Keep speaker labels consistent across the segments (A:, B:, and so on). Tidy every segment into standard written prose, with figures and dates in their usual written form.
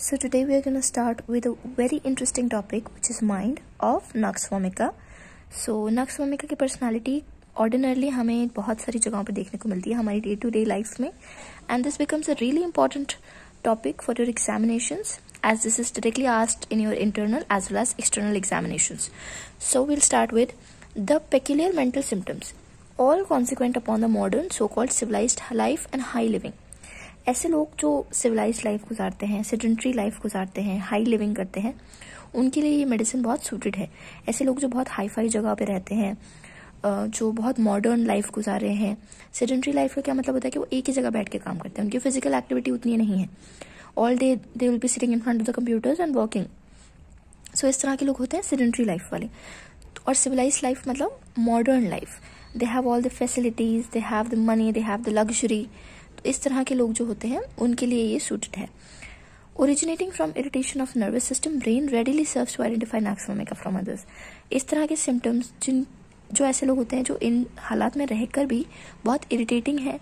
A: So today we are going to start with a very interesting topic which is mind of Nux vomica. So Nux vomica की personality ordinarily हमें बहुत सारी जगहों पर देखने को मिलती है हमारी डे टू डे लाइफ में, and this becomes a really important topic for your examinations as this is directly asked in your internal as well as external examinations. So we'll start with the peculiar mental symptoms all consequent upon the modern so-called civilized life and high living. ऐसे लोग जो civilised life गुजारते हैं, sedentary life गुजारते हैं, high living करते हैं, उनके लिए ये मेडिसिन बहुत सूटेड है. ऐसे लोग जो बहुत हाई फाई जगह पे रहते हैं, जो बहुत मॉडर्न लाइफ गुजार रहे हैं. सेडेंटरी लाइफ का क्या मतलब होता है कि वो एक ही जगह बैठ के काम करते हैं, उनकी फिजिकल एक्टिविटी उतनी नहीं है. All day they will be sitting in front of the computers and working. So इस तरह के लोग होते हैं सेडेंटरी लाइफ वाले. और सिविलाइज्ड लाइफ मतलब modern life. They have all the facilities, they have the money, they have the luxury. तो इस तरह के लोग जो होते हैं उनके लिए ये सूटेड है. Originating from irritation of nervous system, brain readily serves to identify nux vomica from others. इस तरह के सिम्टम्स जो ऐसे लोग होते हैं जो इन हालात में रहकर भी बहुत इरिटेटिंग है,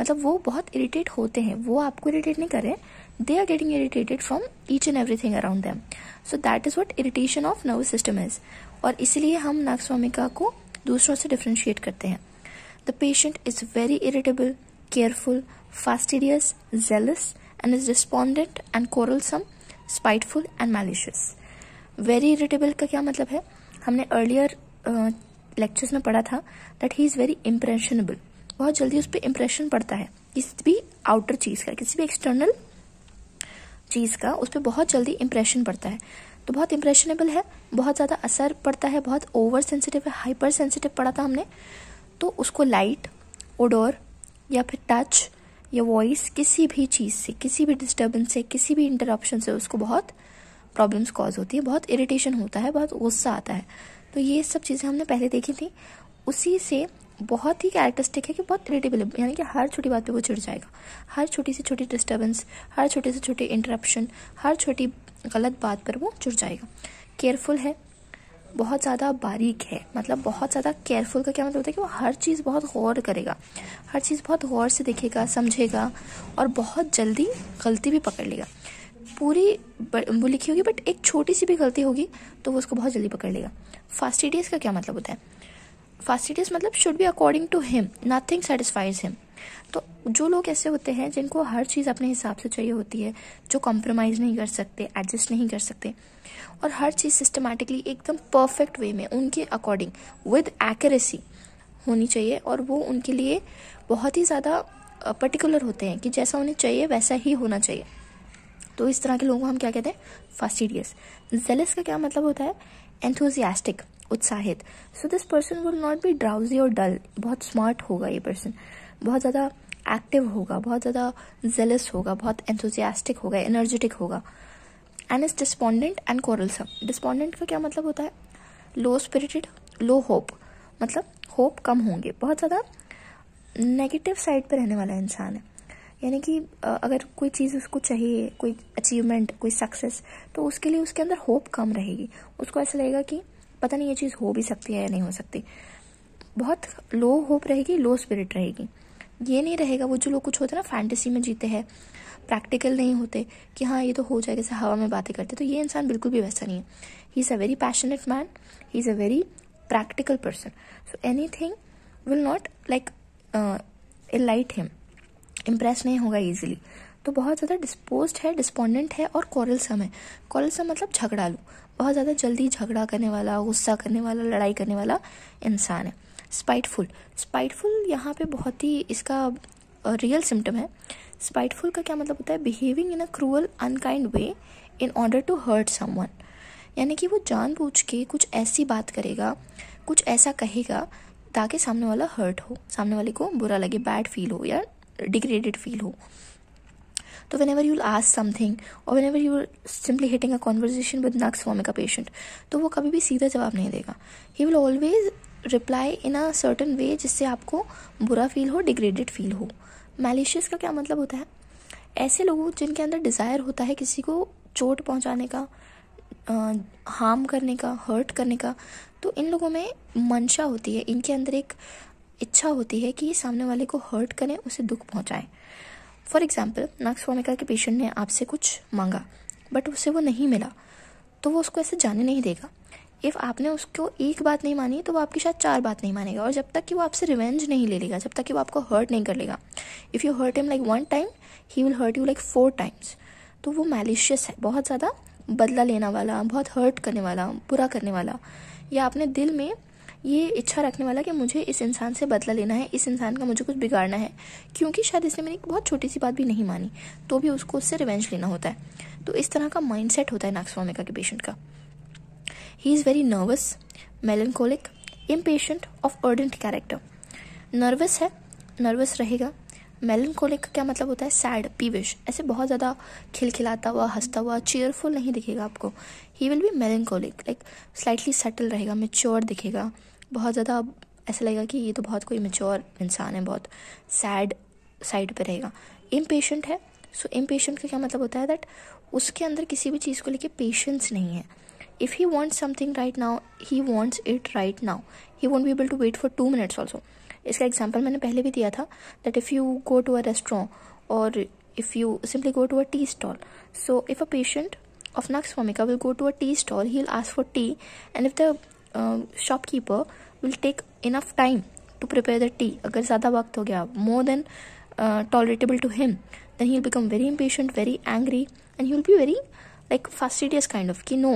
A: मतलब वो बहुत इरिटेट होते हैं, वो आपको इरिटेट नहीं कर रहे, they are getting irritated from each and everything around them. So that is what irritation of nervous system is. और इसीलिए हम नक्स वोमिका को दूसरों से डिफ्रेंशिएट करते हैं. The patient is very irritable, careful, fastidious, zealous, and is despondent and quarrelsome, spiteful and malicious. Very irritable का क्या मतलब है? हमने earlier lectures में पढ़ा था that he is very impressionable. बहुत जल्दी उस पर impression पड़ता है, किसी भी outer चीज़ का, किसी भी external चीज़ का उस पर बहुत जल्दी impression पड़ता है. तो बहुत impressionable है, बहुत ज़्यादा असर पड़ता है, बहुत over sensitive है, hyper sensitive पढ़ा था हमने. तो उसको light, odor या फिर टच या वॉइस, किसी भी चीज़ से, किसी भी डिस्टर्बेंस से, किसी भी इंटरप्शन से उसको बहुत प्रॉब्लम्स कॉज होती है, बहुत इरिटेशन होता है, बहुत गुस्सा आता है. तो ये सब चीज़ें हमने पहले देखी थी. उसी से बहुत ही कैरेक्टरिस्टिक है कि बहुत इरिटेबल है, यानी कि हर छोटी बात पे वो चिढ़ जाएगा. हर छोटी से छोटी डिस्टर्बेंस, हर छोटे से छोटे इंटरप्शन, हर छोटी गलत बात पर वो चिढ़ जाएगा. केयरफुल है, बहुत ज़्यादा बारीक है, मतलब बहुत ज़्यादा केयरफुल का क्या मतलब होता है कि वो हर चीज़ बहुत गौर करेगा, हर चीज़ बहुत गौर से देखेगा, समझेगा और बहुत जल्दी गलती भी पकड़ लेगा. पूरी वो लिखी होगी बट एक छोटी सी भी गलती होगी तो वो उसको बहुत जल्दी पकड़ लेगा. फास्टिडियस का क्या मतलब होता है? फास्टिडियस मतलब should be according to him, nothing satisfies him. तो जो लोग ऐसे होते हैं जिनको हर चीज़ अपने हिसाब से चाहिए होती है, जो कॉम्प्रोमाइज़ नहीं कर सकते, एडजस्ट नहीं कर सकते, और हर चीज़ सिस्टमैटिकली एकदम परफेक्ट वे में उनके अकॉर्डिंग विद एक्यूरेसी होनी चाहिए, और वो उनके लिए बहुत ही ज़्यादा पर्टिकुलर होते हैं कि जैसा उन्हें चाहिए वैसा ही होना चाहिए. तो इस तरह के लोगों को हम क्या कहते हैं? फास्टिडियस. जेलस का क्या मतलब होता है? एंथुजियास्टिक, उत्साहित. So this person will not be drowsy और डल. बहुत स्मार्ट होगा ये पर्सन, बहुत ज़्यादा एक्टिव होगा, बहुत ज़्यादा जेलस होगा, बहुत एंथुजियास्टिक होगा, एनर्जेटिक होगा. And is despondent and quarrelsome. Despondent का क्या मतलब होता है? लो स्पिरिटेड, लो होप, मतलब होप कम होंगे, बहुत ज़्यादा नेगेटिव साइड पे रहने वाला इंसान है. यानी कि अगर कोई चीज़ उसको चाहिए, कोई अचीवमेंट, कोई सक्सेस, तो उसके लिए उसके अंदर होप कम रहेगी. उसको ऐसा लगेगा कि पता नहीं ये चीज़ हो भी सकती है या नहीं हो सकती. बहुत लो होप रहेगी, लो स्पिरिट रहेगी. ये नहीं रहेगा वो जो लोग कुछ होते हैं ना फैंटेसी में जीते हैं, प्रैक्टिकल नहीं होते कि हाँ ये तो हो जाएगा, जैसे हवा में बातें करते. तो ये इंसान बिल्कुल भी वैसा नहीं है. He is a very passionate man, he is a very practical person. So any thing will not like elite him, impress नहीं होगा ईजिली. तो बहुत ज़्यादा डिस्पोज्ड है, डिस्पॉन्डेंट है और कोरलसम है. कोरलसम मतलब झगड़ालू, बहुत ज़्यादा जल्दी झगड़ा करने वाला, गुस्सा करने वाला, लड़ाई करने वाला इंसान है. स्पाइटफुल. स्पाइटफुल यहाँ पे बहुत ही इसका रियल सिम्टम है. स्पाइटफुल का क्या मतलब होता है? Behaving in a cruel unkind way in order to hurt someone. यानी कि वो जानबूझ के कुछ ऐसी बात करेगा, कुछ ऐसा कहेगा ताकि सामने वाला हर्ट हो, सामने वाले को बुरा लगे, बैड फील हो या डिग्रेडेड फील हो. तो whenever you will ask something or whenever you will simply hitting a conversation with nux vomica patient, तो वो कभी भी सीधा जवाब नहीं देगा. He will always reply in a certain way जिससे आपको बुरा फील हो, डिग्रेडेड फील हो. मैलिशियस का क्या मतलब होता है? ऐसे लोगों जिनके अंदर डिज़ायर होता है किसी को चोट पहुंचाने का, हार्म करने का, हर्ट करने का. तो इन लोगों में मंशा होती है, इनके अंदर एक इच्छा होती है कि ये सामने वाले को हर्ट करें, उसे दुख पहुंचाएं. फॉर एग्जाम्पल, नक्सवामिका के पेशेंट ने आपसे कुछ मांगा बट उसे वो नहीं मिला, तो वो उसको ऐसे जाने नहीं देगा। इफ़ आपने उसको एक बात नहीं मानी तो वो आपकी शायद 4 बात नहीं मानेगा, और जब तक कि वो आपसे रिवेंज नहीं ले लेगा, जब तक कि वो आपको हर्ट नहीं कर लेगा, if you hurt him like 1 time, he will hurt you like 4 times. तो वो मैलिशियस है, बहुत ज़्यादा बदला लेने वाला, बहुत हर्ट करने वाला, बुरा करने वाला, या अपने दिल में ये इच्छा रखने वाला कि मुझे इस इंसान से बदला लेना है, इस इंसान का मुझे कुछ बिगाड़ना है, क्योंकि शायद इसने मेरी बहुत छोटी सी बात भी नहीं मानी, तो भी उसको उससे रिवेंज लेना होता है। तो इस तरह का माइंडसेट होता है नक्सवामिका के पेशेंट का। He is very nervous, melancholic, impatient, of ardent character. Nervous है, नर्वस रहेगा। मेलनकोलिक का क्या मतलब होता है? सैड, पीविश, ऐसे बहुत ज़्यादा खिलखिलाता हुआ, हंसता हुआ, चीयरफुल नहीं दिखेगा आपको। He will be melancholic, like slightly subtle रहेगा, मेच्योर दिखेगा, बहुत ज़्यादा ऐसा लगेगा कि ये तो बहुत कोई मेच्योर इंसान है, बहुत सैड साइड पे रहेगा। इम्पेशेंट है, सो इम्पेशेंट का क्या मतलब होता है? दैट उसके अंदर किसी भी चीज़ को लेके पेशेंस नहीं है। If he wants something right now, he wants it right now. He won't be able to wait for 2 minutes also. इसका एग्जाम्पल मैंने पहले भी दिया था, that if you go to a restaurant or if you simply go to a tea stall. So if a patient of Nux-vomica will go to a tea stall, he'll ask for tea, and if the shopkeeper will take enough time to prepare the tea, अगर ज़्यादा वक्त हो गया, more than tolerable to him, then he'll become very impatient, very angry, and he'll be very like fastidious kind of कि no,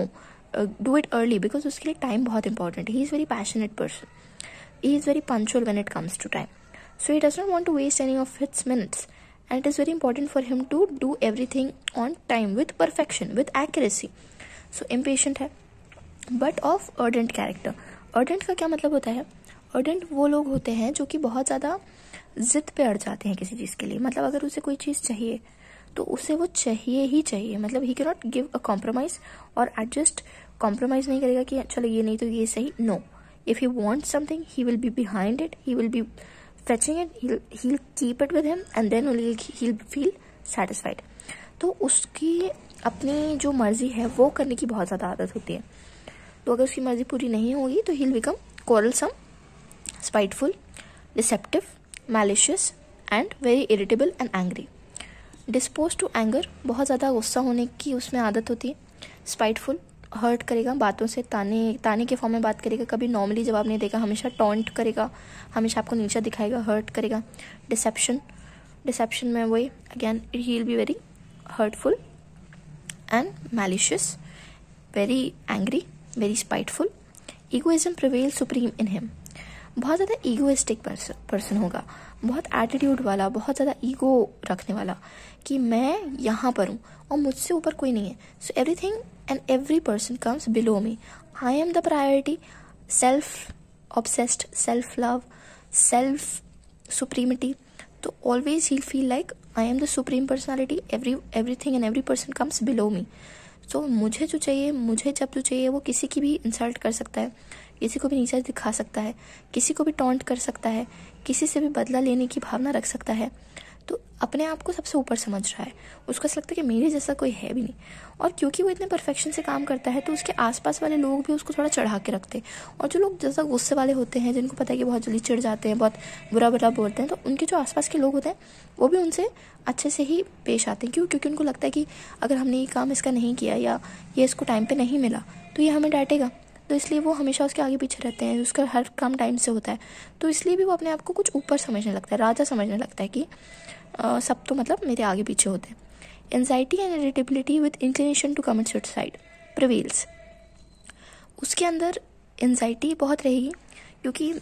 A: do it early, because उसके लिए time बहुत important है। He is very passionate person, he is very punctual when it comes to time, so he does not want to waste any of its minutes, and it is very important for him to do everything on time with perfection, with accuracy. So impatient है, but of ardent character. ardent का क्या मतलब होता है? ardent वो लोग होते हैं जो कि बहुत ज़्यादा जिद पे अड़ जाते हैं किसी चीज़ के लिए। मतलब अगर उसे कोई चीज़ चाहिए तो उसे वो चाहिए ही चाहिए, मतलब he can not give a compromise और एडजस्ट। कॉम्प्रोमाइज़ नहीं करेगा कि चलो ये नहीं तो ये सही, no. If he wants something, he will be behind it, he will be fetching it, he'll keep it with him, and then only he'll feel satisfied. तो उसकी अपनी जो मर्जी है वो करने की बहुत ज़्यादा आदत होती है। तो अगर उसकी मर्जी पूरी नहीं होगी तो he'll become quarrelsome, spiteful, deceptive, malicious, and very irritable and angry. Disposed to anger, बहुत ज़्यादा गुस्सा होने की उसमें आदत होती है। Spiteful, हर्ट करेगा, बातों से ताने के फॉर्म में बात करेगा, कभी नॉर्मली जवाब नहीं देगा, हमेशा टॉन्ट करेगा, हमेशा आपको नीचा दिखाएगा, हर्ट करेगा। डिसेप्शन में वही again, he will be very hurtful and malicious, very angry, very spiteful. Egoism prevail supreme in him, बहुत ज़्यादा ईगोइस्टिक पर्सन होगा, बहुत एटीट्यूड वाला, बहुत ज़्यादा ईगो रखने वाला कि मैं यहाँ पर हूँ और मुझसे ऊपर कोई नहीं है। So everything and every person comes below me. I am the priority. Self-obsessed, self-love, self-supremacy. So always he'll feel like I am the supreme personality. Everything and every person comes below me. So मुझे जो चाहिए, मुझे जब जो चाहिए, वो किसी की भी इंसल्ट कर सकता है, किसी को भी नीचा दिखा सकता है, किसी को भी टॉन्ट कर सकता है, किसी से भी बदला लेने की भावना रख सकता है। तो अपने आप को सबसे ऊपर समझ रहा है, उसको ऐसा लगता है कि मेरे जैसा कोई है भी नहीं। और क्योंकि वो इतने परफेक्शन से काम करता है तो उसके आसपास वाले लोग भी उसको थोड़ा चढ़ा के रखते हैं। और जो लोग जैसा गुस्से वाले होते हैं, जिनको पता है कि बहुत जल्दी चिढ़ जाते हैं, बहुत बुरा बुरा बोलते हैं, तो उनके जो आसपास के लोग होते हैं वो भी उनसे अच्छे से ही पेश आते हैं। क्यों? क्योंकि उनको लगता है कि अगर हमने ये काम इसका नहीं किया या ये इसको टाइम पर नहीं मिला तो ये हमें डांटेगा, तो इसलिए वो हमेशा उसके आगे पीछे रहते हैं, उसका हर काम टाइम से होता है। तो इसलिए भी वो अपने आप को कुछ ऊपर समझने लगता है, राजा समझने लगता है कि सब तो मतलब मेरे आगे पीछे होते हैं। Anxiety and irritability with inclination to commit suicide prevails, उसके अंदर एंजाइटी बहुत रहेगी, क्योंकि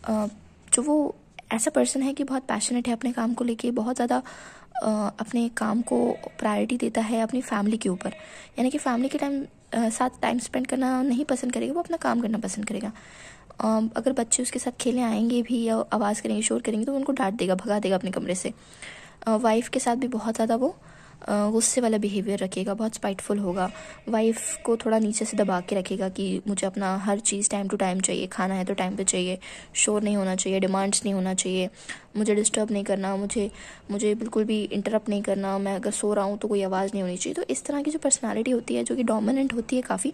A: जो वो ऐसा पर्सन है कि बहुत पैशनेट है अपने काम को लेके, बहुत ज़्यादा अपने काम को प्रायोरिटी देता है अपनी फैमिली के ऊपर, यानी कि फैमिली के साथ टाइम स्पेंड करना नहीं पसंद करेगा, वो अपना काम करना पसंद करेगा। अगर बच्चे उसके साथ खेलने आएंगे भी या आवाज़ करेंगे, शोर करेंगे, तो उनको डांट देगा, भगा देगा अपने कमरे से। वाइफ के साथ भी बहुत ज़्यादा वो गुस्से वाला बिहेवियर रखेगा, बहुत स्पाइटफुल होगा, वाइफ को थोड़ा नीचे से दबा के रखेगा कि मुझे अपना हर चीज़ टाइम टू टाइम चाहिए, खाना है तो टाइम पे चाहिए, शोर नहीं होना चाहिए, डिमांड्स नहीं होना चाहिए, मुझे डिस्टर्ब नहीं करना, मुझे बिल्कुल भी इंटरप्ट नहीं करना, मैं अगर सो रहा हूँ तो कोई आवाज़ नहीं होनी चाहिए। तो इस तरह की जो पर्सनालिटी होती है, जो कि डोमिनेंट होती है काफ़ी,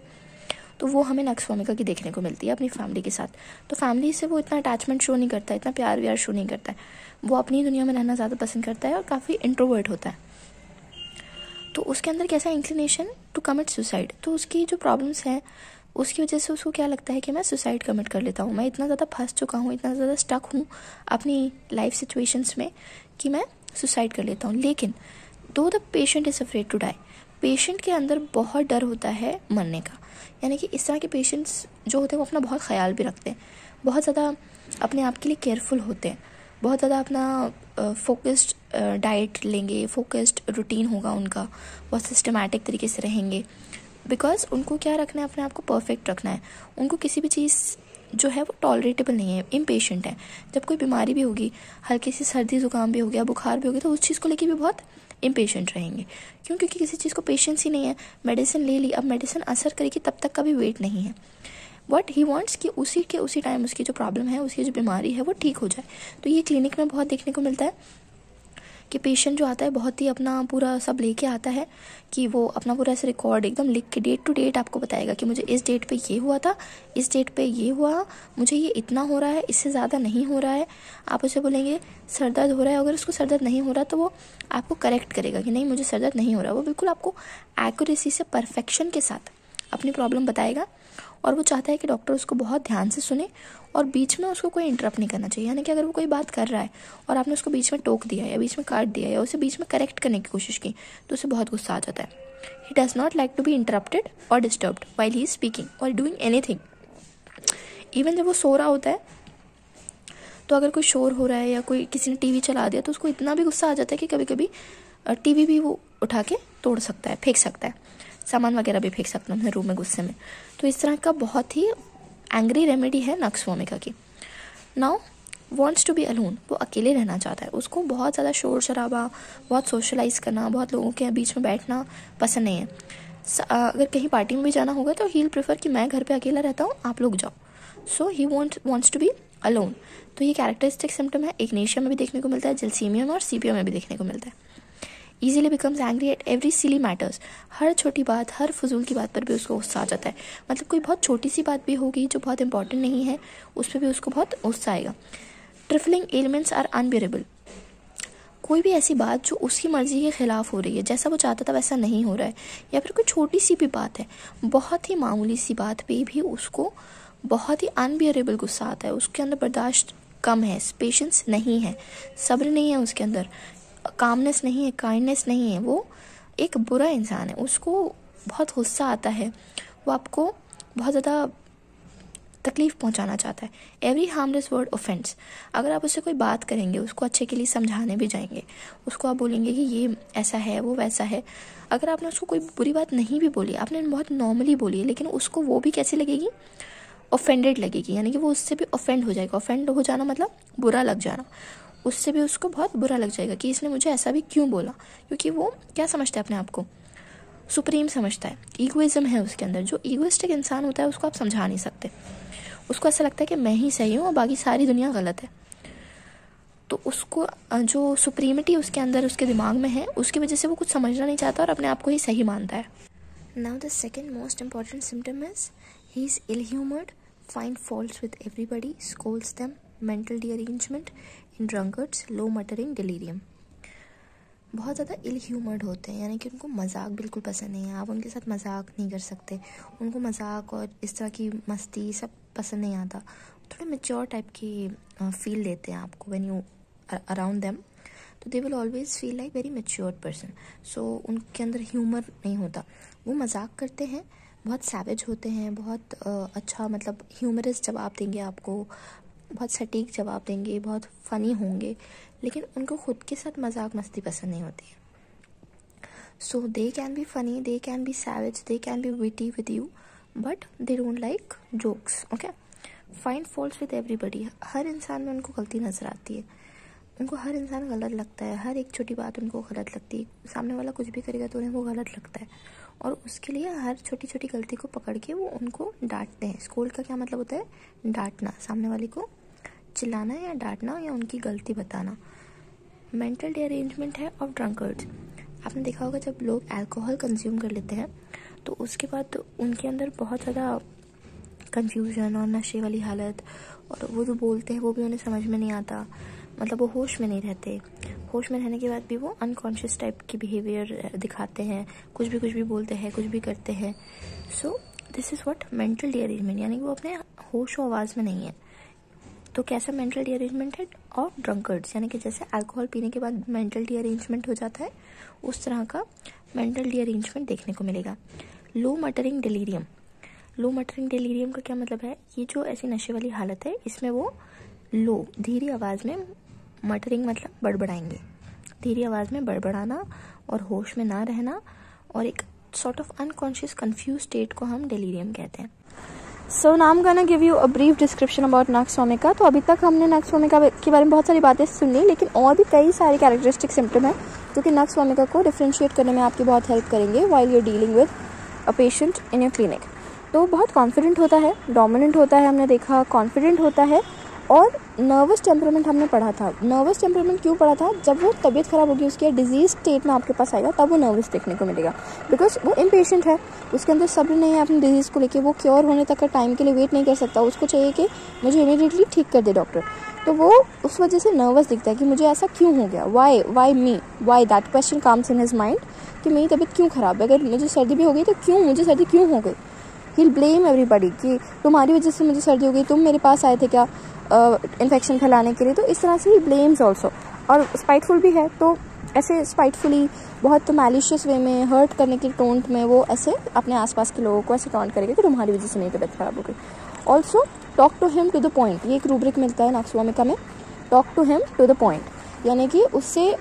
A: तो वो हमें नक्स वोमिका की देखने को मिलती है अपनी फैमिली के साथ। तो फैमिली से वो इतना अटैचमेंट शो नहीं करता है, इतना प्यार व्यार शो नहीं करता है, वो अपनी दुनिया में रहना ज़्यादा पसंद करता है और काफ़ी इंट्रोवर्ट होता है। तो उसके अंदर कैसा इंक्लिनेशन टू कमिट सुसाइड, तो उसकी जो प्रॉब्लम्स हैं उसकी वजह से उसको क्या लगता है कि मैं सुसाइड कमिट कर लेता हूँ, मैं इतना ज़्यादा फंस चुका हूँ, इतना ज़्यादा स्टक हूँ अपनी लाइफ सिचुएशंस में कि मैं सुसाइड कर लेता हूँ। लेकिन though the patient is afraid to die, patient के अंदर बहुत डर होता है मरने का। यानी कि इस तरह के पेशेंट्स जो होते हैं वो अपना बहुत ख्याल भी रखते हैं, बहुत ज़्यादा अपने आप के लिए केयरफुल होते हैं, बहुत ज़्यादा अपना फोकस्ड डाइट लेंगे, फोकस्ड रूटीन होगा उनका, बहुत सिस्टमैटिक तरीके से रहेंगे, बिकॉज उनको क्या रखना है, अपने आप को परफेक्ट रखना है। उनको किसी भी चीज़ जो है वो टॉलरेटेबल नहीं है, इम्पेशेंट है। जब कोई बीमारी भी होगी, हल्की सी सर्दी जुकाम भी हो गया, बुखार भी हो गया, तो उस चीज़ को लेके भी बहुत इम्पेशेंट रहेंगे। क्यों? क्योंकि किसी चीज़ को पेशेंस ही नहीं है। मेडिसिन ले ली, अब मेडिसिन असर करेगी तब तक का भी वेट नहीं है। वट ही वॉन्ट्स कि उसी टाइम उसकी जो प्रॉब्लम है, उसकी जो बीमारी है वो ठीक हो जाए। तो ये क्लिनिक में बहुत देखने को मिलता है कि पेशेंट जो आता है बहुत ही अपना पूरा सब लेके आता है कि वो अपना पूरा ऐसे रिकॉर्ड एकदम लिख के डेट टू डेट आपको बताएगा कि मुझे इस डेट पे ये हुआ था, इस डेट पे ये हुआ, मुझे ये इतना हो रहा है, इससे ज़्यादा नहीं हो रहा है। आप उसे बोलेंगे सर दर्द हो रहा है, अगर उसको सर दर्द नहीं हो रहा तो वो आपको करेक्ट करेगा कि नहीं मुझे सर दर्द नहीं हो रहा। वो बिल्कुल आपको एक्यूरेसी से, परफेक्शन के साथ अपनी प्रॉब्लम बताएगा। और वो चाहता है कि डॉक्टर उसको बहुत ध्यान से सुने और बीच में उसको कोई इंटरप्ट नहीं करना चाहिए। यानी कि अगर वो कोई बात कर रहा है और आपने उसको बीच में टोक दिया या बीच में काट दिया या उसे बीच में करेक्ट करने की कोशिश की तो उसे बहुत गुस्सा आ जाता है। He does not like to be interrupted और disturbed while he is speaking और डूइंग एनीथिंग। इवन जब वो सो रहा होता है तो अगर कोई शोर हो रहा है या कोई किसी ने टीवी चला दिया तो उसको इतना भी गुस्सा आ जाता है कि कभी कभी टीवी भी वो उठा के तोड़ सकता है, फेंक सकता है, सामान वगैरह भी फेंक सकता है अपने रूम में गुस्से में। तो इस तरह का बहुत ही एंग्री रेमेडी है नक्स वोमिका की। Now wants to be alone, वो अकेले रहना चाहता है। उसको बहुत ज़्यादा शोर शराबा, बहुत सोशलाइज करना, बहुत लोगों के बीच में बैठना पसंद नहीं है। अगर कहीं पार्टी में भी जाना होगा तो ही विल प्रेफर कि मैं घर पे अकेला रहता हूँ, आप लोग जाओ। So he wants to be alone. तो ये कैरेक्टरिस्टिक सिम्टम है, एक्नेशिया में भी देखने को मिलता है, जेलसीमिया में और सीपिया में भी देखने को मिलता है। Easily becomes angry at every silly matters, हर छोटी बात, हर फजूल की बात पर भी उसको गुस्सा आ जाता है। मतलब कोई बहुत छोटी सी बात भी होगी जो बहुत इंपॉर्टेंट नहीं है, उस पर भी उसको बहुत गुस्सा आएगा। ट्रिफलिंग एलिमेंट्स आर अनबियरेबल, कोई भी ऐसी बात जो उसकी मर्जी के खिलाफ हो रही है, जैसा वो चाहता था वैसा नहीं हो रहा है, या फिर कोई छोटी सी भी बात है, बहुत ही मामूली सी बात पे भी उसको बहुत ही अनबियरेबल गुस्सा आता है। उसके अंदर बर्दाश्त कम है, पेशेंस नहीं है, सब्र नहीं है उसके अंदर, कामनेस नहीं है, काइंडनेस नहीं है। वो एक बुरा इंसान है, उसको बहुत गुस्सा आता है, वो आपको बहुत ज़्यादा तकलीफ पहुंचाना चाहता है। एवरी हार्मलेस वर्ड ऑफेंस, अगर आप उससे कोई बात करेंगे, उसको अच्छे के लिए समझाने भी जाएंगे, उसको आप बोलेंगे कि ये ऐसा है, वो वैसा है, अगर आपने उसको कोई बुरी बात नहीं भी बोली, आपने बहुत नॉर्मली बोली है, लेकिन उसको वो भी कैसी लगेगी, ऑफेंडेड लगेगी। यानी कि वो उससे भी ऑफेंड हो जाएगा। ऑफेंड हो जाना मतलब बुरा लग जाना, उससे भी उसको बहुत बुरा लग जाएगा कि इसने मुझे ऐसा भी क्यों बोला। क्योंकि वो क्या समझता है, अपने आप को सुप्रीम समझता है, ईगोइज्म है उसके अंदर। जो ईगोइस्टिक इंसान होता है उसको आप समझा नहीं सकते, उसको ऐसा लगता है कि मैं ही सही हूँ और बाकी सारी दुनिया गलत है। तो उसको जो सुप्रीमिटी उसके अंदर, उसके दिमाग में है, उसकी वजह से वो कुछ समझना नहीं चाहता और अपने आप को ही सही मानता है। Now the second most important symptom is he is ill humoured, find faults with everybody, scolds them, mental derangement in drunkards, low muttering, delirium. बहुत ज़्यादा इल ह्यूमर्ड होते हैं, यानी कि उनको मजाक बिल्कुल पसंद नहीं है, आप उनके साथ मजाक नहीं कर सकते, उनको मजाक और इस तरह की मस्ती सब पसंद नहीं आता। थोड़े मेच्योर टाइप की फील देते हैं आपको व्हेन यू अराउंड देम, तो they will always feel like very mature person. So उनके अंदर ह्यूमर नहीं होता, वो मजाक करते हैं, बहुत सैवेज होते हैं, बहुत अच्छा मतलब ह्यूमरस जवाब देंगे आपको, बहुत सटीक जवाब देंगे, बहुत फ़नी होंगे, लेकिन उनको खुद के साथ मजाक मस्ती पसंद नहीं होती है। So they can be funny, they can be savage, they can be witty with you, but they don't like jokes. Okay, find faults with everybody, हर इंसान में उनको गलती नजर आती है, उनको हर इंसान गलत लगता है, हर एक छोटी बात उनको गलत लगती है। सामने वाला कुछ भी करेगा तो उन्हें वो गलत लगता है और उसके लिए हर छोटी छोटी गलती को पकड़ के वो उनको डांटते हैं। स्कोल्ड का क्या मतलब होता है, डांटना, सामने वाले को चिल्लाना या डांटना या उनकी गलती बताना। मेंटल डिअरेंजमेंट है ऑफ ड्रंकर्ड्स, आपने देखा होगा जब लोग अल्कोहल कंज्यूम कर लेते हैं तो उसके बाद उनके अंदर बहुत ज़्यादा कंफ्यूजन और नशे वाली हालत, और वो जो बोलते हैं वो भी उन्हें समझ में नहीं आता, मतलब वो होश में नहीं रहते। होश में रहने के बाद भी वो अनकॉन्शियस टाइप की बिहेवियर दिखाते हैं, कुछ भी बोलते हैं, कुछ भी करते हैं। So this is what mental derangement, यानी कि वो अपने होश और आवाज़ में नहीं है। तो कैसा मेंटल डीअरेंजमेंट है? और ड्रंकर्ड्स, यानी कि जैसे अल्कोहल पीने के बाद मेंटल डीअरेंजमेंट हो जाता है, उस तरह का मेंटल डीअरेंजमेंट देखने को मिलेगा। लो मटरिंग डिलीरियम। लो मटरिंग डिलीरियम का क्या मतलब है? ये जो ऐसी नशे वाली हालत है, इसमें वो लो धीरे आवाज़ में, मटरिंग मतलब बड़बड़ाएंगे, धीरे आवाज़ में बड़बड़ाना और होश में ना रहना, और एक sort of unconscious confuse state को हम डिलीरियम कहते हैं।
B: So now I am gonna give you a brief description about nux vomica. तो अभी तक हमने नक्स वोमिका के बारे में बहुत सारी बातें सुन ली, लेकिन और भी कई सारे कैरेक्टरिस्टिक सिम्टम हैं जो कि नक्स वोमिका को डिफ्रेंशिएट करने में आपकी बहुत हेल्प करेंगे while you dealing with a patient in your clinic. तो बहुत कॉन्फिडेंट होता है, डोमिनेंट होता है, हमने देखा कॉन्फिडेंट होता है, और नर्वस टेम्परामेंट हमने पढ़ा था। नर्वस टेम्परामेंट क्यों पढ़ा था? जब वो तबीयत खराब होगी, उसकी डिजीज स्टेट में आपके पास आएगा, तब वो नर्वस देखने को मिलेगा, बिकॉज वो इम्पेशेंट है, उसके अंदर सब्र नहीं है अपनी डिजीज़ को लेके, वो क्योर होने तक का टाइम के लिए वेट नहीं कर सकता, उसको चाहिए कि मुझे इमीडिएटली ठीक कर दे डॉक्टर। तो वो उस वजह से नर्वस दिखता है कि मुझे ऐसा क्यों हो गया, why me, why that question comes in his mind कि मेरी तबीयत क्यों खराब है, अगर मुझे सर्दी भी हो गई तो क्यों, मुझे सर्दी क्यों हो गई। ही विल ब्लेम एवरीबडी कि तुम्हारी वजह से मुझे सर्दी हो गई, तुम मेरे पास आए थे क्या इन्फेक्शन फैलाने के लिए। तो इस तरह से ही ब्लेम्स ऑल्सो, और स्पाइटफुल भी है, तो ऐसे स्पाइटफुली बहुत मैलिशियस वे में, हर्ट करने की टोंट में वो ऐसे अपने आसपास के लोगों को ऐसे टॉन्ट करेगा कि तुम्हारी वजह से मेरी तबीयत खराब हो गई। Also talk to him to the point, ये एक रूब्रिक मिलता है नक्स वोमिका में, talk to him to the point, यानी कि उससे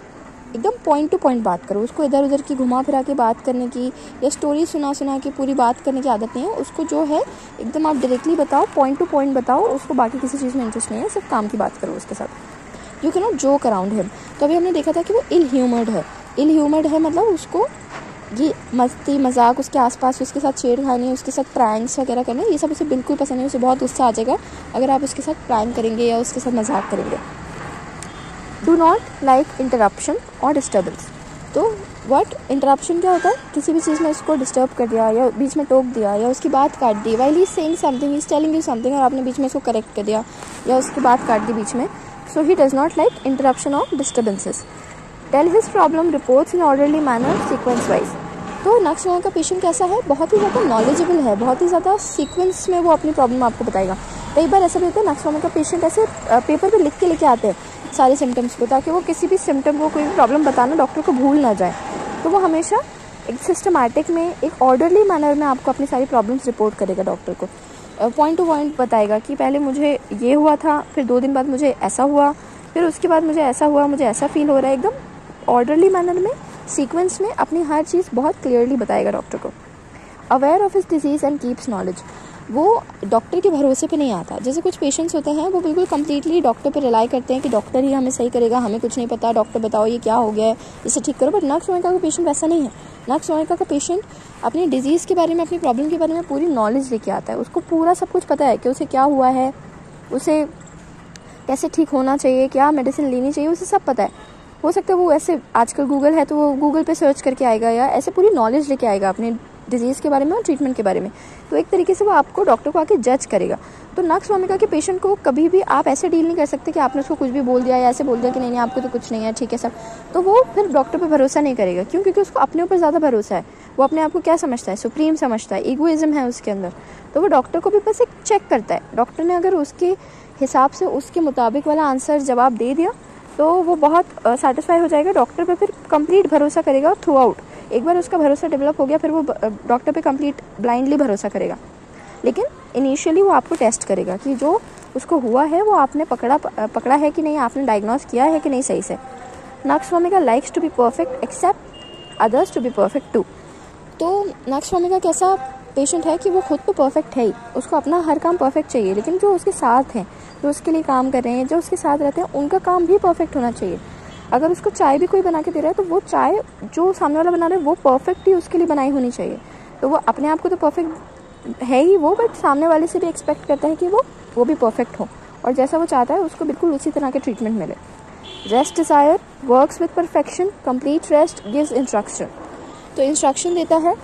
B: एकदम पॉइंट टू पॉइंट बात करो, उसको इधर उधर की घुमा फिरा के बात करने की या स्टोरी सुना के पूरी बात करने की आदत नहीं है। उसको जो है एकदम आप डायरेक्टली बताओ, पॉइंट टू पॉइंट बताओ, उसको बाकी किसी चीज़ में इंटरेस्ट नहीं है, सिर्फ काम की बात करो उसके साथ। You can not joke around him. तो अभी हमने देखा था कि वो इल ह्यूमर्ड है। इल ह्यूमर्ड है मतलब उसको ये मस्ती मजाक उसके आसपास, उसके साथ छेड़खानी, उसके साथ प्रैंक्स वगैरह करना, ये सब उसे बिल्कुल पसंद नहीं। उसे बहुत गुस्सा आ जाएगा अगर आप उसके साथ प्रैंक करेंगे या उसके साथ मजाक करेंगे। डू नॉट लाइक इंटरप्शन और डिस्टर्बेंस। तो व्हाट इंटरप्शन क्या होता है? किसी भी चीज़ में उसको डिस्टर्ब कर दिया या बीच में टोक दिया या उसकी बात काट दी, while he is saying something, he is telling you something, और आपने बीच में इसको करेक्ट कर दिया या उसकी बात काट दी बीच में। So he does not like interruption और disturbances. Tell his problem reports in orderly manner sequence wise. तो नक्स वोमिका का पेशेंट कैसा है? बहुत ही ज़्यादा नॉलेजेबल है, बहुत ही ज़्यादा सीक्वेंस में वो अपनी प्रॉब्लम आपको बताएगा। कई बार ऐसा भी होता है नक्स वोमिका का पेशेंट ऐसे पेपर पे लिख के लेके आते हैं सारे सिम्टम्स को, ताकि वो किसी भी सिम्टम को, कोई प्रॉब्लम बताना डॉक्टर को भूल ना जाए। तो वो हमेशा एक सिस्टमैटिक में, एक ऑर्डरली मैनर में आपको अपनी सारी प्रॉब्लम्स रिपोर्ट करेगा डॉक्टर को, पॉइंट टू पॉइंट बताएगा कि पहले मुझे ये हुआ था, फिर 2 दिन बाद मुझे ऐसा हुआ, फिर उसके बाद मुझे ऐसा हुआ, मुझे ऐसा फील हो रहा है। एकदम ऑर्डरली मैनर में, सीक्वेंस में अपनी हर चीज़ बहुत क्लियरली बताएगा डॉक्टर को। Aware of his disease and keeps knowledge. वो डॉक्टर के भरोसे पे नहीं आता। जैसे कुछ पेशेंट्स होते हैं वो बिल्कुल कम्प्लीटली डॉक्टर पे रिलाई करते हैं कि डॉक्टर ही हमें सही करेगा, हमें कुछ नहीं पता, डॉक्टर बताओ ये क्या हो गया है, इसे ठीक करो। बट नक्स वोमिका का पेशेंट वैसा नहीं है। नक्स वोमिका का पेशेंट अपनी डिजीज़ के बारे में, अपनी प्रॉब्लम के बारे में पूरी नॉलेज लेके आता है। उसको पूरा सब कुछ पता है कि उसे क्या हुआ है, उसे कैसे ठीक होना चाहिए, क्या मेडिसिन लेनी चाहिए, उसे सब पता है। हो सकता है वो ऐसे, आजकल गूगल है तो वो गूगल पे सर्च करके आएगा या ऐसे पूरी नॉलेज लेके आएगा अपने डिजीज़ के बारे में और ट्रीटमेंट के बारे में। तो एक तरीके से वो आपको, डॉक्टर को आके जज करेगा। तो नक्स वोमिका के पेशेंट को कभी भी आप ऐसे डील नहीं कर सकते कि आपने उसको कुछ भी बोल दिया या ऐसे बोल दिया कि नहीं आपको तो कुछ नहीं है, ठीक है सब। तो वो फिर डॉक्टर पे भरोसा नहीं करेगा। क्यों? क्योंकि उसको अपने ऊपर ज़्यादा भरोसा है। वो अपने आप को क्या समझता है? सुप्रीम समझता है, ईगोइज्म है उसके अंदर। तो वो डॉक्टर को भी बस एक चेक करता है। डॉक्टर ने अगर उसके हिसाब से, उसके मुताबिक वाला आंसर जवाब दे दिया तो वो बहुत सेटिस्फाई हो जाएगा, डॉक्टर पे फिर कंप्लीट भरोसा करेगा थ्रू आउट। एक बार उसका भरोसा डेवलप हो गया फिर वो डॉक्टर पे कंप्लीट ब्लाइंडली भरोसा करेगा। लेकिन इनिशियली वो आपको टेस्ट करेगा कि जो उसको हुआ है वो आपने पकड़ा है कि नहीं, आपने डायग्नोस किया है कि नहीं सही से। Nux vomica likes to be perfect accept others to be perfect too. तो नक्स वोमिका कैसा पेशेंट है कि वो खुद तो परफेक्ट है ही, उसको अपना हर काम परफेक्ट चाहिए, लेकिन जो उसके साथ हैं, जो उसके लिए काम कर रहे हैं, जो उसके साथ रहते हैं, उनका काम भी परफेक्ट होना चाहिए। अगर उसको चाय भी कोई बना के दे रहा है तो वो चाय जो सामने वाला बना रहा है वो परफेक्ट ही उसके लिए बनाई होनी चाहिए। तो वो अपने आप को तो परफेक्ट है ही वो, बट सामने वाले से भी एक्सपेक्ट करता है कि वो भी परफेक्ट हो और जैसा वो चाहता है उसको बिल्कुल उसी तरह के ट्रीटमेंट मिले। Rest desire works with perfection, complete rest gives instruction. तो इंस्ट्रक्शन देता है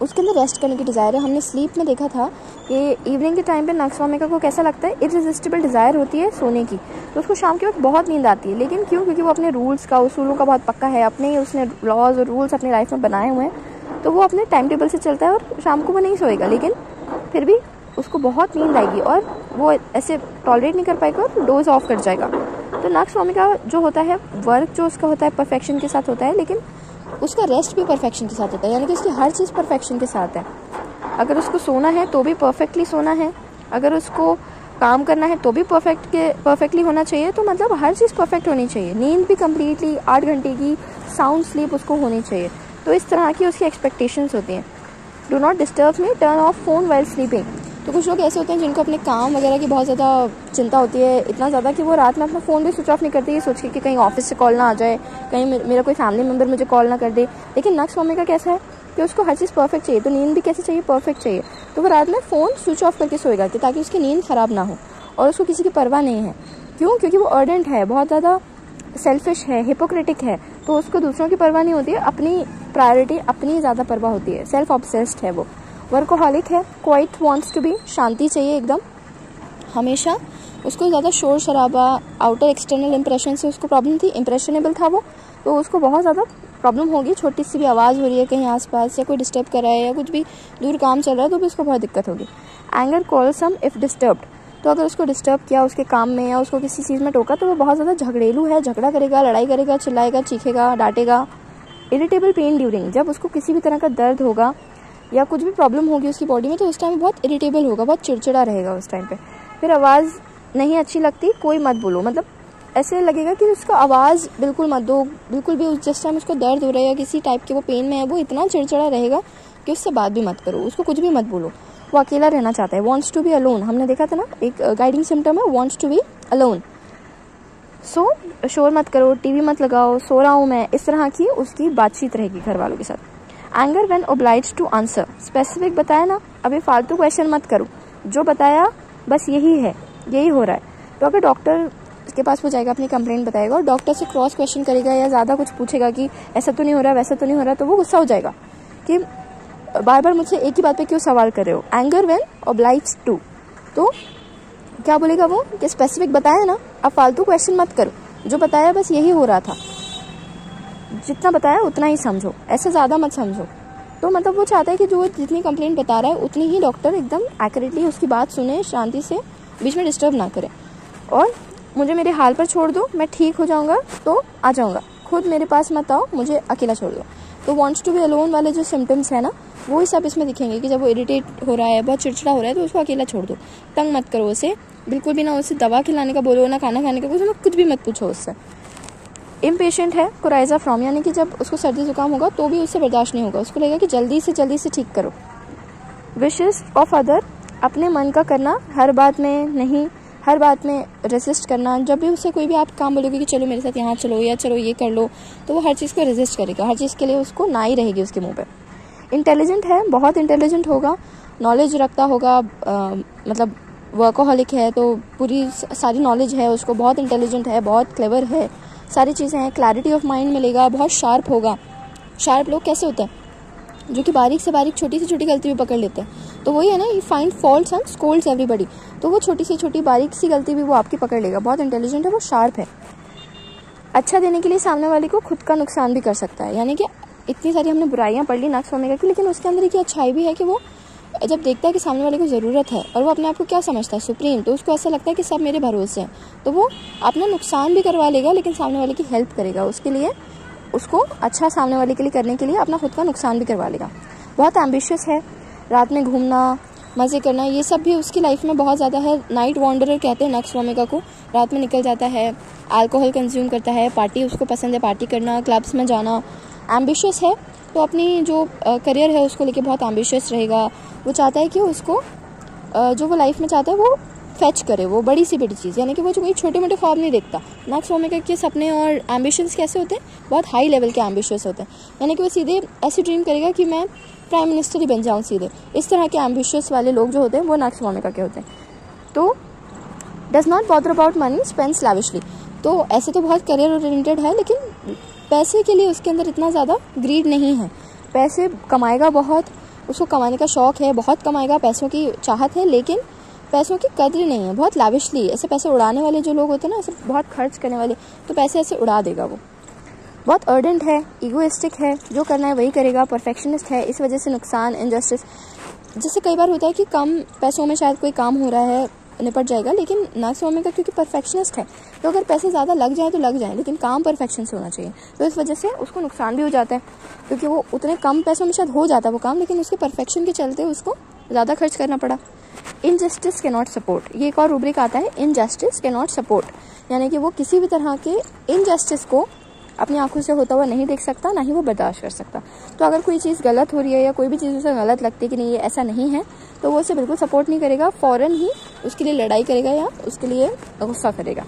B: उसके अंदर रेस्ट करने की डिज़ायर है। हमने स्लीप में देखा था कि इवनिंग के टाइम पे नक्सवामिका को कैसा लगता है, इररेसिस्टिबल डिज़ायर होती है सोने की, तो उसको शाम के वक्त बहुत नींद आती है। लेकिन क्यों? क्योंकि वो अपने रूल्स का, उसूलों का बहुत पक्का है, अपने ही उसने लॉज और रूल्स अपनी लाइफ में बनाए हुए हैं, तो वो अपने टाइम टेबल से चलता है और शाम को वो नहीं सोएगा। लेकिन फिर भी उसको बहुत नींद आएगी और वो ऐसे टॉलरेट नहीं कर पाएगा और डोज ऑफ कर जाएगा। तो नक्सवामिका जो होता है, वर्क जो उसका होता है परफेक्शन के साथ होता है, लेकिन उसका रेस्ट भी परफेक्टली साथ होता है, यानी कि उसकी हर चीज़ परफेक्शन के साथ है। अगर उसको सोना है तो भी परफेक्टली सोना है, अगर उसको काम करना है तो भी परफेक्टली होना चाहिए। तो मतलब हर चीज़ परफेक्ट होनी चाहिए। नींद भी कम्प्लीटली 8 घंटे की साउंड स्लीप उसको होनी चाहिए। तो इस तरह की उसकी एक्सपेक्टेशंस होती हैं। Do not disturb me, turn off phone while sleeping. तो कुछ लोग ऐसे होते हैं जिनको अपने काम वगैरह की बहुत ज़्यादा चिंता होती है, इतना ज़्यादा कि वो रात में अपना फ़ोन भी स्विच ऑफ नहीं करते, ये सोच के कि कहीं ऑफिस से कॉल ना आ जाए, कहीं मेरा कोई फैमिली मेम्बर मुझे कॉल ना कर दे। लेकिन नक्सवामिका कैसा है कि उसको हर चीज़ परफेक्ट चाहिए, तो नींद भी कैसे चाहिए, परफेक्ट चाहिए। तो वो रात में फ़ोन स्विच ऑफ करके सोएगा कि ताकि उसकी नींद ख़राब ना हो, और उसको किसी की परवाह नहीं है। क्यों? क्योंकि वो अर्डेंट है, बहुत ज़्यादा सेल्फिश है, हिपोक्रेटिक है, तो उसको दूसरों की परवाह नहीं होती है, अपनी प्रायोरिटी अपनी ज़्यादा परवाह होती है, सेल्फ ऑब्सेस्ड है वो। वर्कोहॉलिक है, क्वाइट वांट्स टू बी, शांति चाहिए एकदम हमेशा। उसको ज़्यादा शोर शराबा, आउटर एक्सटर्नल इंप्रेशन से उसको प्रॉब्लम थी, इंप्रेशनेबल था वो, तो उसको बहुत ज़्यादा प्रॉब्लम होगी। छोटी सी भी आवाज़ हो रही है कहीं आसपास, या कोई डिस्टर्ब कर रहा है, या कुछ भी दूर काम चल रहा है, तो भी उसको बहुत दिक्कत होगी। एंगर कॉल्सम इफ़ डिस्टर्ब्ड, तो अगर उसको डिस्टर्ब किया उसके काम में या उसको किसी चीज़ में टोका, तो वो बहुत ज़्यादा झगड़ेलू है, झगड़ा करेगा, लड़ाई करेगा, चिल्लाएगा, चीखेगा, डांटेगा। इरिटेबल पेन ड्यूरिंग, जब उसको किसी भी तरह का दर्द होगा या कुछ भी प्रॉब्लम होगी उसकी बॉडी में, तो उस टाइम बहुत इरिटेबल होगा, बहुत चिड़चिड़ा रहेगा उस टाइम पे। फिर आवाज़ नहीं अच्छी लगती, कोई मत बोलो, मतलब ऐसे लगेगा कि उसका आवाज़ बिल्कुल मत दो, बिल्कुल भी। जिस टाइम उसको दर्द हो रहा है या किसी टाइप के वो पेन में है, वो इतना चिड़चिड़ा रहेगा कि उससे बात भी मत करो, उसको कुछ भी मत बोलो। वो अकेला रहना चाहता है, वॉन्ट्स टू बी अलोन। हमने देखा था ना, एक गाइडिंग सिम्टम है वॉन्ट्स टू बी अलोन। सो शोर मत करो, टीवी मत लगाओ, सो रहा हूँ मैं, इस तरह की उसकी बातचीत रहेगी घर वालों के साथ। Anger when obliged to answer, specific बताया ना, अभी फालतू क्वेश्चन मत करो, जो बताया बस यही है, यही हो रहा है। तो अगर डॉक्टर के पास वो जाएगा, अपनी कंप्लेंट बताएगा और डॉक्टर से क्रॉस क्वेश्चन करेगा या ज़्यादा कुछ पूछेगा कि ऐसा तो नहीं हो रहा, वैसा तो नहीं हो रहा, तो वो गुस्सा हो जाएगा कि बार बार मुझसे एक ही बात पे क्यों सवाल कर रहे हो। एंगर व्हेन ओब्लाइज्ड टू, तो क्या बोलेगा वो कि स्पेसिफिक बताया ना, अब फालतू क्वेश्चन मत करो, जो बताया बस यही हो रहा था, जितना बताया उतना ही समझो, ऐसे ज़्यादा मत समझो। तो मतलब वो चाहता है कि जो जितनी कंप्लेंट बता रहा है उतनी ही डॉक्टर एकदम एक्यूरेटली उसकी बात सुने, शांति से, बीच में डिस्टर्ब ना करे। और मुझे मेरे हाल पर छोड़ दो, मैं ठीक हो जाऊंगा तो आ जाऊंगा, खुद मेरे पास मत आओ, मुझे अकेला छोड़ दो। तो वॉन्ट्स टू बी अलोन वाले जो सिम्टम्स है ना, वो ही सब इसमें दिखेंगे कि जब वो इरिटेट हो रहा है, बहुत चिड़चिड़ा हो रहा है, तो उसको अकेला छोड़ दो, तंग मत करो उसे, बिल्कुल भी ना उसे दवा खिलाने का बोलो, ना खाना खाने का बोलो, कुछ भी मत पूछो उससे। इम्पेशेंट है, कोराइजा फ्रॉम, यानी कि जब उसको सर्दी जुकाम होगा तो भी उससे बर्दाश्त नहीं होगा, उसको लगेगा कि जल्दी से ठीक करो। विशेस ऑफ अदर, अपने मन का करना, हर बात में नहीं, हर बात में रेजिस्ट करना। जब भी उससे कोई भी आप काम बोलोगे कि चलो मेरे साथ यहाँ चलो या चलो ये कर लो, तो वो हर चीज़ को रेजिस्ट करेगा, हर चीज़ के लिए उसको ना ही रहेगी उसके मुंह पे। इंटेलिजेंट है, बहुत इंटेलिजेंट होगा, नॉलेज रखता होगा, मतलब वर्कोहॉलिक है तो पूरी सारी नॉलेज है उसको, बहुत इंटेलिजेंट है, बहुत क्लेवर है, सारी चीज़ें हैं। क्लैरिटी ऑफ माइंड मिलेगा, बहुत शार्प होगा। शार्प लोग कैसे होते हैं? जो कि बारीक से बारीक, छोटी से छोटी गलती भी पकड़ लेते हैं। तो वही है ना, ये find faults and Scholz everybody. तो वो छोटी से छोटी बारीक सी गलती भी वो आपकी पकड़ लेगा। बहुत इंटेलिजेंट है, वो शार्प है। अच्छा देने के लिए सामने वाले को खुद का नुकसान भी कर सकता है, यानी कि इतनी सारी हमने बुराइयां पढ़ ली नक्सवामिका की, लेकिन उसके अंदर एक अच्छाई भी है कि वो जब देखता है कि सामने वाले को ज़रूरत है और वो अपने आप को क्या समझता है, सुप्रीम, तो उसको ऐसा लगता है कि सब मेरे भरोसे हैं, तो वो अपना नुकसान भी करवा लेगा लेकिन सामने वाले की हेल्प करेगा। उसके लिए उसको अच्छा सामने वाले के लिए करने के लिए अपना खुद का नुकसान भी करवा लेगा। बहुत एम्बिशियस है, रात में घूमना, मज़े करना, ये सब भी उसकी लाइफ में बहुत ज़्यादा है। नाइट वॉन्डरर कहते हैं नक्सवामिका को, रात में निकल जाता है, अल्कोहल कंज्यूम करता है, पार्टी उसको पसंद है, पार्टी करना, क्लब्स में जाना। एम्बिशियस है तो अपनी जो करियर है उसको लेके बहुत एम्बिशियस रहेगा। वो चाहता है कि उसको जो वो लाइफ में चाहता है वो फैच करे, वो बड़ी सी बड़ी चीज़, यानी कि वो जो कोई छोटे मोटे ख्वाब नहीं देखता। नक्सवामिका के सपने और एम्बिशंस कैसे होते हैं? बहुत हाई लेवल के एम्बिशियस होते हैं, यानी कि वो सीधे ऐसे ड्रीम करेगा कि मैं प्राइम मिनिस्टर ही बन जाऊँ सीधे। इस तरह के एम्बिशियस वाले लोग जो होते हैं वो नक्सवामिका के होते हैं। तो does not bother about money, spends lavishly. तो ऐसे तो बहुत करियर ओरिएंटेड है, लेकिन पैसे के लिए उसके अंदर इतना ज़्यादा ग्रीड नहीं है। पैसे कमाएगा बहुत, उसको कमाने का शौक़ है, बहुत कमाएगा, पैसों की चाहत है, लेकिन पैसों की कद्र नहीं है, बहुत लाविशली। ऐसे पैसे उड़ाने वाले जो लोग होते हैं ना, ऐसे बहुत खर्च करने वाले, तो पैसे ऐसे उड़ा देगा वो। बहुत अर्डेंट है, ईगोइस्टिक है, जो करना है वही करेगा, परफेक्शनिस्ट है, इस वजह से नुकसान, इनजस्टिस। जैसे कई बार होता है कि कम पैसों में शायद कोई काम हो रहा है, निपट जाएगा, लेकिन नागस्वामी क्योंकि परफेक्शनिस्ट है, तो अगर पैसे ज़्यादा लग जाए तो लग जाए, लेकिन काम परफेक्शन से होना चाहिए। तो इस वजह से उसको नुकसान भी हो जाता है, क्योंकि वो उतने कम पैसों में शायद हो जाता है वो काम, लेकिन उसके परफेक्शन के चलते उसको ज़्यादा खर्च करना पड़ा। इनजस्टिस के नॉट सपोर्ट, ये एक और रूब्रिक आता है, इनजस्टिस के नॉट सपोर्ट, यानी कि वो किसी भी तरह के इनजस्टिस को अपनी आंखों से होता हुआ नहीं देख सकता, ना ही वो बर्दाश्त कर सकता। तो अगर कोई चीज़ गलत हो रही है या कोई भी चीज़ उसे गलत लगती है कि नहीं ये ऐसा नहीं है, तो वो उसे बिल्कुल सपोर्ट नहीं करेगा, फ़ौरन ही उसके लिए लड़ाई करेगा या उसके लिए गुस्सा करेगा।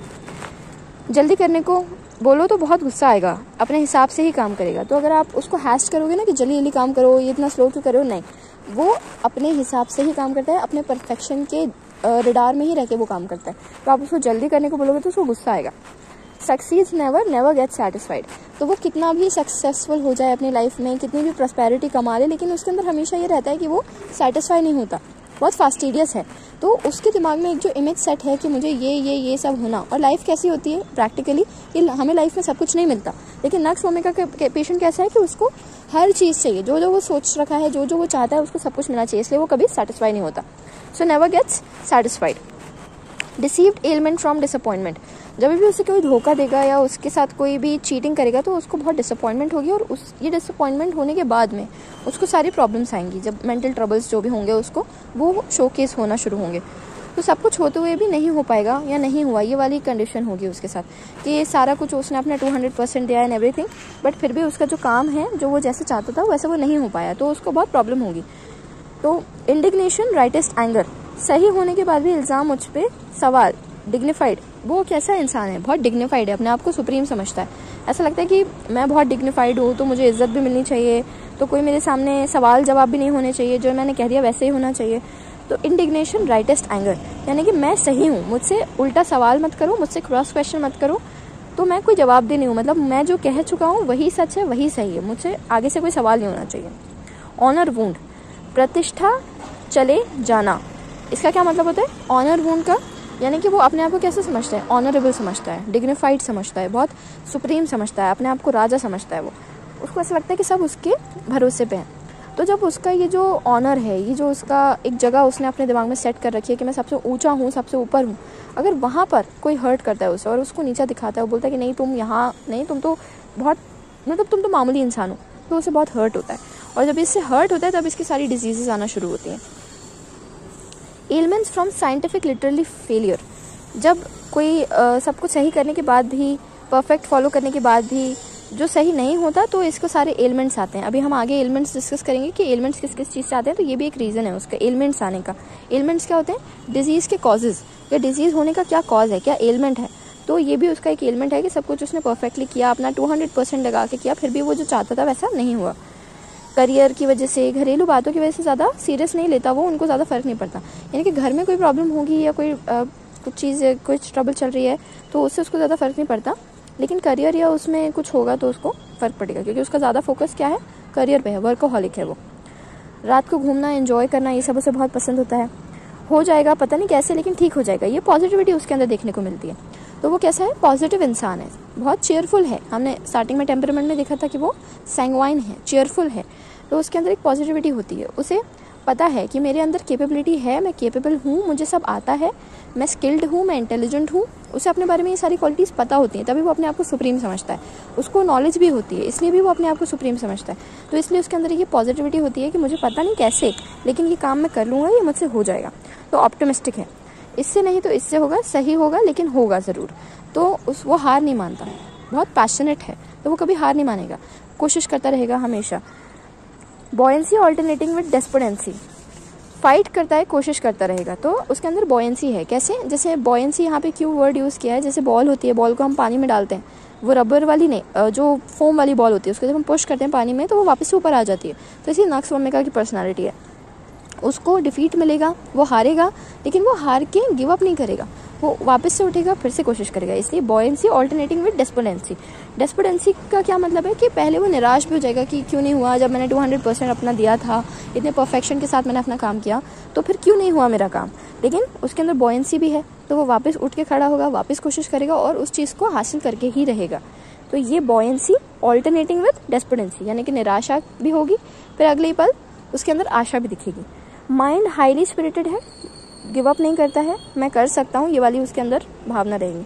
B: जल्दी करने को बोलो तो बहुत गुस्सा आएगा, अपने हिसाब से ही काम करेगा। तो अगर आप उसको हैस्ट करोगे ना कि जल्दी जल्दी काम करो, ये इतना स्लो क्यों करो, नहीं, वो अपने हिसाब से ही काम करता है, अपने परफेक्शन के रडार में ही रह के वो काम करता है। तो आप उसको जल्दी करने को बोलोगे तो उसको गुस्सा आएगा। सक्सीड्स नेवर गेट सेटिस्फाइड, तो वो कितना भी सक्सेसफुल हो जाए अपनी लाइफ में, कितनी भी प्रॉस्पेरिटी कमा ले, लेकिन उसके अंदर हमेशा ये रहता है कि वो सेटिस्फाई नहीं होता, बहुत फास्टिडियस है। तो उसके दिमाग में एक जो इमेज सेट है कि मुझे ये सब होना। और लाइफ कैसी होती है प्रैक्टिकली कि हमें लाइफ में सब कुछ नहीं मिलता, लेकिन नागस्वामिका के पेशेंट कैसा है कि उसको हर चीज़ चाहिए, जो जो वो सोच रखा है, जो जो वो चाहता है, उसको सब कुछ मिलना चाहिए, इसलिए वो कभी सेटिस्फाई नहीं होता। So never gets satisfied. Deceived ailment from disappointment, जब भी उसे कोई धोखा देगा या उसके साथ कोई भी चीटिंग करेगा तो उसको बहुत डिसअपॉइंटमेंट होगी, और ये डिसअपॉइंटमेंट होने के बाद में उसको सारी प्रॉब्लम्स आएंगी। जब मेंटल ट्रबल्स जो भी होंगे उसको वो शोकेस होना शुरू होंगे। तो सब कुछ होते हुए भी नहीं हो पाएगा या नहीं हुआ, ये वाली कंडीशन होगी उसके साथ कि सारा कुछ उसने अपना 200% दिया एंड एवरीथिंग, बट फिर भी उसका जो काम है, जो वो जैसे चाहता था वैसे वो नहीं हो पाया, तो उसको बहुत प्रॉब्लम होगी। तो इंडिग्नेशन, राइटेस्ट एंगर, सही होने के बाद भी इल्ज़ाम मुझ पर सवाल। डिग्निफाइड, वो कैसा इंसान है, बहुत डिग्निफाइड है, अपने आप को सुप्रीम समझता है। ऐसा लगता है कि मैं बहुत डिग्निफाइड हूँ, तो मुझे इज्जत भी मिलनी चाहिए, तो कोई मेरे सामने सवाल जवाब भी नहीं होने चाहिए, जो मैंने कह दिया वैसे ही होना चाहिए। तो इंडिग्नेशन, राइटेस्ट एंगर, यानी कि मैं सही हूँ, मुझसे उल्टा सवाल मत करो, मुझसे क्रॉस क्वेश्चन मत करो, तो मैं कोई जवाब दे नहीं हूँ, मतलब मैं जो कह चुका हूँ वही सच है, वही सही है, मुझसे आगे से कोई सवाल नहीं होना चाहिए। ऑनर वूंड, प्रतिष्ठा चले जाना, इसका क्या मतलब होता है? ऑनर वूंड का यानी कि वो अपने आप को कैसे समझता है? ऑनरेबल समझता है, डिग्निफाइड समझता है, बहुत सुप्रीम समझता है, अपने आप को राजा समझता है। वो उसको ऐसा लगता है कि सब उसके भरोसे पे हैं। तो जब उसका ये जो ऑनर है, ये जो उसका एक जगह उसने अपने दिमाग में सेट कर रखी है कि मैं सबसे ऊंचा हूँ, सबसे ऊपर हूँ, अगर वहाँ पर कोई हर्ट करता है उसे और उसको नीचा दिखाता है, वो बोलता है कि नहीं तुम यहाँ नहीं, तुम तो बहुत मतलब तुम तो मामूली इंसान हो, तो उसे बहुत हर्ट होता है। और जब इससे हर्ट होता है तब इसकी सारी डिजीज़ेस आना शुरू होती हैं। Elements from scientific literally failure, जब कोई सब कुछ सही करने के बाद भी, परफेक्ट फॉलो करने के बाद भी जो सही नहीं होता, तो इसको सारे एलिमेंट्स आते हैं। अभी हम आगे एलिमेंट्स डिस्कस करेंगे कि एलिमेंट्स किस किस चीज़ से आते हैं, तो ये भी एक रीज़न है उसका एलिमेंट्स आने का। एलिमेंट्स क्या होते हैं? डिजीज़ के कॉजेज़, या डिजीज़ होने का क्या कॉज है, क्या एलिमेंट है, तो ये भी उसका एक एलिमेंट है कि सब कुछ उसने परफेक्टली किया, अपना 200% लगा के किया, फिर भी वो जो चाहता था वैसा नहीं हुआ। करियर की वजह से, घरेलू बातों की वजह से ज़्यादा सीरियस नहीं लेता वो, उनको ज़्यादा फ़र्क नहीं पड़ता। यानी कि घर में कोई प्रॉब्लम होगी या कोई कुछ चीज़, कुछ ट्रबल चल रही है, तो उससे उसको ज़्यादा फ़र्क नहीं पड़ता, लेकिन करियर या उसमें कुछ होगा तो उसको फ़र्क पड़ेगा, क्योंकि उसका ज़्यादा फोकस क्या है? करियर पे है, वर्कोहॉलिक है वो। रात को घूमना, एंजॉय करना, ये सब उसे बहुत पसंद होता है। हो जाएगा, पता नहीं कैसे, लेकिन ठीक हो जाएगा, ये पॉजिटिविटी उसके अंदर देखने को मिलती है। तो वो कैसा है? पॉजिटिव इंसान है, बहुत चेयरफुल है। हमने स्टार्टिंग में टेम्परामेंट में देखा था कि वो सैंग्वाइन है, चेयरफुल है, तो उसके अंदर एक पॉजिटिविटी होती है। उसे पता है कि मेरे अंदर कैपेबिलिटी है, मैं कैपेबल हूँ, मुझे सब आता है, मैं स्किल्ड हूँ, मैं इंटेलिजेंट हूँ। उसे अपने बारे में ये सारी क्वालिटीज़ पता होती हैं, तभी वो अपने आप को सुप्रीम समझता है। उसको नॉलेज भी होती है, इसलिए भी वो अपने आप को सुप्रीम समझता है। तो इसलिए उसके अंदर ये पॉजिटिविटी होती है कि मुझे पता नहीं कैसे, लेकिन ये काम मैं कर लूँगा, ये मुझसे हो जाएगा। तो ऑप्टिमिस्टिक है, इससे नहीं तो इससे होगा, सही होगा, लेकिन होगा ज़रूर। तो वो हार नहीं मानता, बहुत पैशनेट है, तो वो कभी हार नहीं मानेगा, कोशिश करता रहेगा हमेशा। बॉयंसी ऑल्टरनेटिंग विद डेस्परेंसी, फाइट करता है, कोशिश करता रहेगा, तो उसके अंदर बॉयंसी है। कैसे? जैसे बॉयंसी यहाँ पे क्यों वर्ड यूज़ किया है? जैसे बॉल होती है, बॉल को हम पानी में डालते हैं, वो रबर वाली नहीं, जो फोम वाली बॉल होती है, उसको जब हम पुश करते हैं पानी में तो वो वापस से ऊपर आ जाती है। तो इसी नागस्वामिका की पर्सनालिटी है, उसको डिफीट मिलेगा, वो हारेगा, लेकिन वो हार के गिव अप नहीं करेगा, वो वापस से उठेगा, फिर से कोशिश करेगा। इसलिए बॉयंसी ऑल्टरनेटिंग विद डेस्पेरेंसी। डेस्पेरेंसी का क्या मतलब है कि पहले वो निराश भी हो जाएगा कि क्यों नहीं हुआ, जब मैंने 200% अपना दिया था, इतने परफेक्शन के साथ मैंने अपना काम किया, तो फिर क्यों नहीं हुआ मेरा काम। लेकिन उसके अंदर बॉयंसी भी है, तो वो वापस उठ के खड़ा होगा, वापस कोशिश करेगा और उस चीज़ को हासिल करके ही रहेगा। तो ये बॉयंसी ऑल्टरनेटिंग विद डेस्पेरेंसी, यानी कि निराशा भी होगी, फिर अगले पल उसके अंदर आशा भी दिखेगी। माइंड हाईली स्पिरिटेड है, गिव अप नहीं करता है, मैं कर सकता हूँ, ये वाली उसके अंदर भावना रहेगी।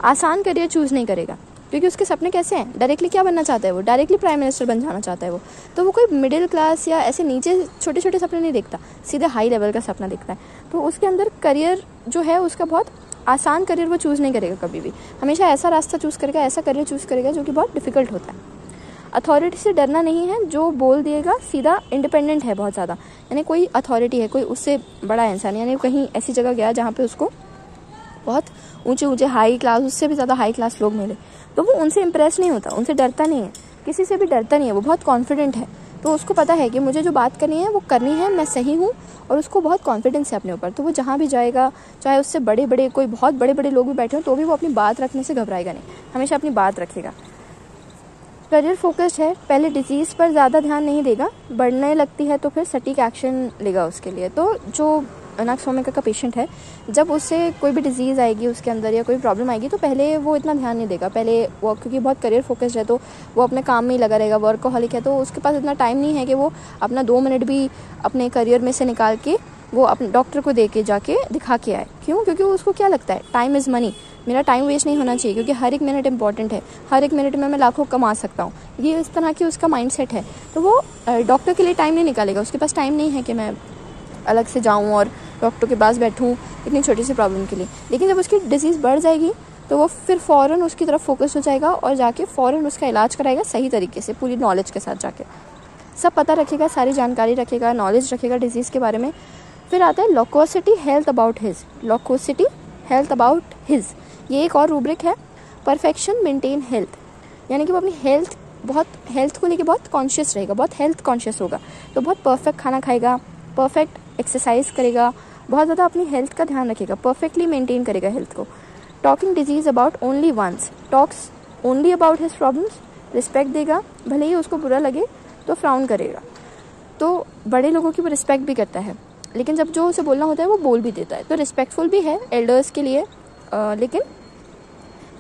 B: आसान करियर चूज़ नहीं करेगा, क्योंकि उसके सपने कैसे हैं, डायरेक्टली क्या बनना चाहता है वो, डायरेक्टली प्राइम मिनिस्टर बन जाना चाहता है वो। तो वो कोई मिडिल क्लास या ऐसे नीचे छोटे छोटे सपने नहीं देखता, सीधे हाई लेवल का सपना देखता है। तो उसके अंदर करियर जो है उसका बहुत आसान करियर वो चूज़ नहीं करेगा कभी भी, हमेशा ऐसा रास्ता चूज़ करेगा, ऐसा करियर चूज़ करेगा जो कि बहुत डिफिकल्ट होता है। अथॉरिटी से डरना नहीं है, जो बोल दिएगा सीधा इंडिपेंडेंट है बहुत ज़्यादा, यानी कोई अथॉरिटी है, कोई उससे बड़ा इंसान, यानी कहीं ऐसी जगह गया जहाँ पे उसको बहुत ऊंचे ऊंचे हाई क्लास, उससे भी ज़्यादा हाई क्लास लोग मिले, तो वो उनसे इम्प्रेस नहीं होता, उनसे डरता नहीं है, किसी से भी डरता नहीं है, वो बहुत कॉन्फिडेंट है। तो उसको पता है कि मुझे जो बात करनी है वो करनी है, मैं सही हूँ, और उसको बहुत कॉन्फिडेंस है अपने ऊपर। तो वो जहाँ भी जाएगा, चाहे उससे बड़े बड़े कोई बहुत बड़े बड़े लोग भी बैठे हों, तो भी वो अपनी बात रखने से घबराएगा नहीं, हमेशा अपनी बात रखेगा। करियर फोकस्ड है, पहले डिजीज़ पर ज़्यादा ध्यान नहीं देगा, बढ़ने लगती है तो फिर सटीक एक्शन लेगा उसके लिए। तो जो नक्सवामिका का पेशेंट है, जब उससे कोई भी डिजीज़ आएगी उसके अंदर या कोई प्रॉब्लम आएगी, तो पहले वो इतना ध्यान नहीं देगा। पहले वो, क्योंकि बहुत करियर फोकस्ड है, तो वो अपने काम में ही लगा रहेगा, वर्कहॉलिक है, तो उसके पास इतना टाइम नहीं है कि वो अपना 2 मिनट भी अपने करियर में से निकाल के वो अपने डॉक्टर को दे के जाके दिखा के आए। क्यों? क्योंकि उसको क्या लगता है, टाइम इज़ मनी, मेरा टाइम वेस्ट नहीं होना चाहिए, क्योंकि हर एक मिनट इंपॉर्टेंट है, हर एक मिनट में मैं लाखों कमा सकता हूँ। ये इस तरह की उसका माइंडसेट है। तो वो डॉक्टर के लिए टाइम नहीं निकालेगा, उसके पास टाइम नहीं है कि मैं अलग से जाऊँ और डॉक्टर के पास बैठूँ इतनी छोटी सी प्रॉब्लम के लिए। लेकिन जब उसकी डिजीज़ बढ़ जाएगी तो वो फिर फ़ौरन उसकी तरफ फोकस हो जाएगा और जाके फ़ौरन उसका इलाज कराएगा सही तरीके से, पूरी नॉलेज के साथ जाके, सब पता रखेगा, सारी जानकारी रखेगा, नॉलेज रखेगा डिजीज़ के बारे में। फिर आता है loquacity health about his. Loquacity health about his, ये एक और रूब्रिक है। परफेक्शन मेंटेन हेल्थ, यानी कि वो अपनी हेल्थ को लेके बहुत कॉन्शियस रहेगा, बहुत हेल्थ कॉन्शियस होगा, तो बहुत परफेक्ट खाना खाएगा, परफेक्ट एक्सरसाइज करेगा, बहुत ज़्यादा अपनी हेल्थ का ध्यान रखेगा, परफेक्टली मेंटेन करेगा हेल्थ को। Talking disease about only once, talks only about his problems. Respect देगा, भले ही उसको बुरा लगे तो फ्राउन करेगा। तो बड़े लोगों की वो रिस्पेक्ट भी करता है, लेकिन जब जो उसे बोलना होता है वो बोल भी देता है। तो रिस्पेक्टफुल भी है एल्डर्स के लिए, लेकिन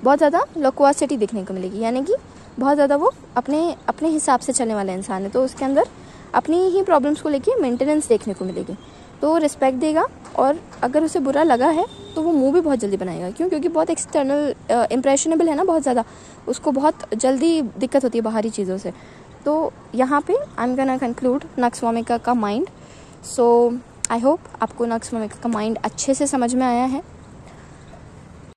B: बहुत ज़्यादा लोक्वासिटी दिखने को मिलेगी, यानी कि बहुत ज़्यादा वो अपने हिसाब से चलने वाला इंसान है। तो उसके अंदर अपनी ही प्रॉब्लम्स को लेके मेंटेनेंस देखने को मिलेगी। तो रिस्पेक्ट देगा, और अगर उसे बुरा लगा है तो वो मुंह भी बहुत जल्दी बनाएगा। क्यों? क्योंकि बहुत एक्सटर्नल इम्प्रेशनेबल है ना, बहुत ज़्यादा, उसको बहुत जल्दी दिक्कत होती है बाहरी चीज़ों से। तो यहाँ पे I am gonna conclude nux vomica का माइंड। सो आई होप आपको नक्सवामिका का माइंड अच्छे से समझ में आया है।